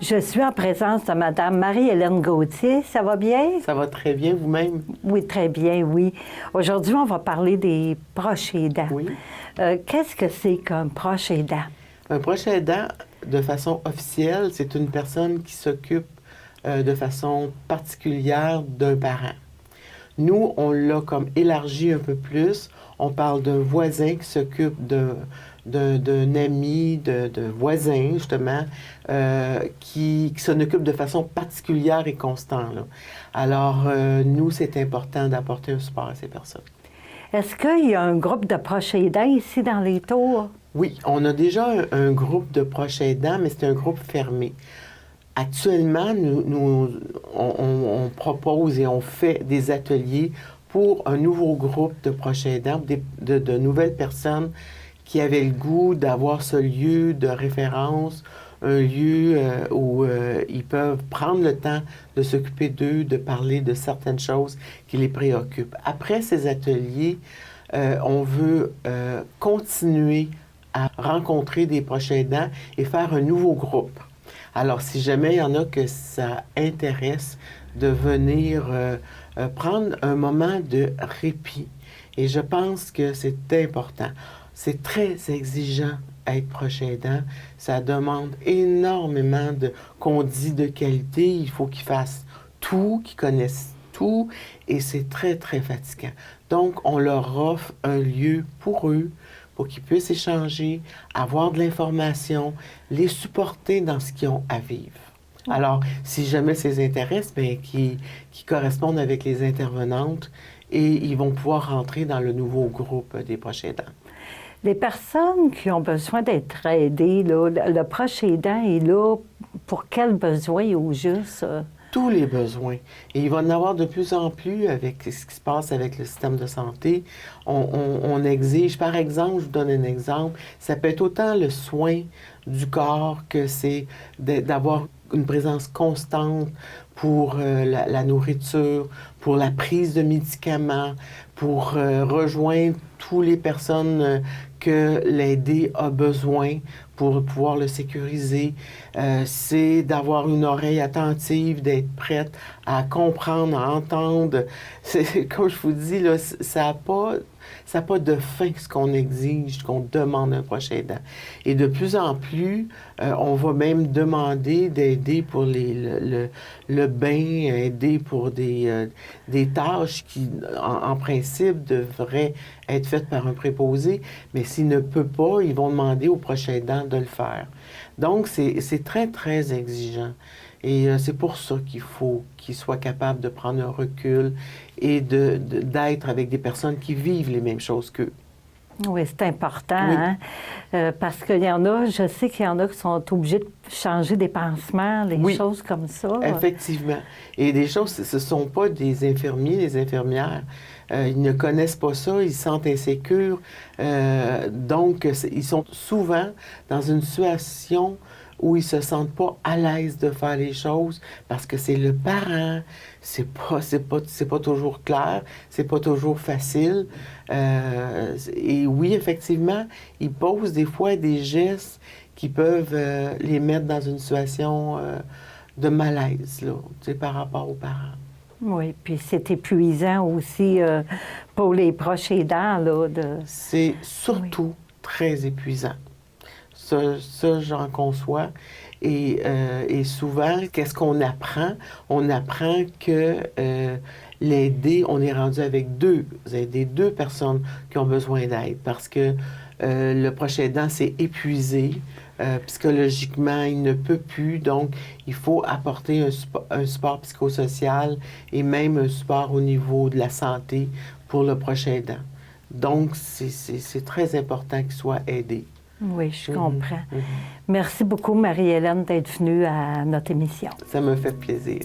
Je suis en présence de Mme Marie-Hélène Gauthier. Ça va bien? Ça va très bien, vous-même? Oui, très bien, oui. Aujourd'hui, on va parler des proches aidants. Oui. Qu'est-ce que c'est qu'un proche aidant? Un proche aidant, de façon officielle, c'est une personne qui s'occupe de façon particulière d'un parent. Nous, on l'a comme élargi un peu plus. On parle d'un voisin qui s'occupe d'un ami, de voisin, justement, qui s'en occupe de façon particulière et constante, là. Alors, nous, c'est important d'apporter un support à ces personnes. Est-ce qu'il y a un groupe de proches aidants ici dans les Tours? Oui, on a déjà un groupe de proches aidants, mais c'est un groupe fermé. Actuellement, on propose et on fait des ateliers pour un nouveau groupe de proches aidants, de nouvelles personnes qui avaient le goût d'avoir ce lieu de référence, un lieu où ils peuvent prendre le temps de s'occuper d'eux, de parler de certaines choses qui les préoccupent. Après ces ateliers, on veut continuer à rencontrer des proches aidants et faire un nouveau groupe. Alors, si jamais il y en a que ça intéresse de venir prendre un moment de répit, et je pense que c'est important. C'est très exigeant être proche aidant. Ça demande énormément qu'on dit de qualité. Il faut qu'ils fassent tout, qu'ils connaissent tout, et c'est très, très fatigant. Donc, on leur offre un lieu pour eux, pour qu'ils puissent échanger, avoir de l'information, les supporter dans ce qu'ils ont à vivre. Alors, si jamais ça les intéresse, bien, qui correspondent avec les intervenantes et ils vont pouvoir rentrer dans le nouveau groupe des proches aidants. Les personnes qui ont besoin d'être aidées, là, le proche aidant est là pour quels besoins au juste? Tous les besoins. Et il va en avoir de plus en plus avec ce qui se passe avec le système de santé. On exige, par exemple, je vous donne un exemple, ça peut être autant le soin du corps que c'est d'avoir une présence constante pour la nourriture, pour la prise de médicaments, pour rejoindre toutes les personnes que l'aidé a besoin pour pouvoir le sécuriser. C'est d'avoir une oreille attentive, d'être prête à comprendre, à entendre. Comme je vous dis, là, ça n'a pas de fin ce qu'on exige, ce qu'on demande à un proche aidant. Et de plus en plus, on va même demander d'aider pour le bain, aider pour des tâches qui, en principe, devraient être faites par un préposé, mais s'il ne peut pas, ils vont demander au proche aidant de le faire. Donc, c'est très, très exigeant. Et c'est pour ça qu'il faut qu'ils soient capables de prendre un recul et d'être avec des personnes qui vivent les mêmes choses qu'eux. Oui, c'est important, Oui. Hein? Parce qu'il y en a, je sais qu'il y en a qui sont obligés de changer des pansements, des Oui, choses comme ça. Effectivement. Et des choses, ce ne sont pas des infirmiers, des infirmières. Ils ne connaissent pas ça, ils se sentent insécures. Donc, ils sont souvent dans une situation où ils se sentent pas à l'aise de faire les choses parce que c'est le parent, c'est pas toujours clair, c'est pas toujours facile. Et oui, effectivement, ils posent des fois des gestes qui peuvent les mettre dans une situation de malaise, là, tu sais, par rapport aux parents. Oui, puis c'est épuisant aussi pour les proches aidants, là. C'est surtout très épuisant. Ça, j'en conçois. Et souvent, qu'est-ce qu'on apprend? On apprend que l'aider, on est rendu avec deux personnes qui ont besoin d'aide parce que le proche aidant s'est épuisé. Psychologiquement, il ne peut plus, donc il faut apporter un support psychosocial et même un support au niveau de la santé pour le proche aidant. Donc, c'est très important qu'il soit aidé. Oui, je comprends. Merci beaucoup, Marie-Hélène, d'être venue à notre émission. Ça me fait plaisir.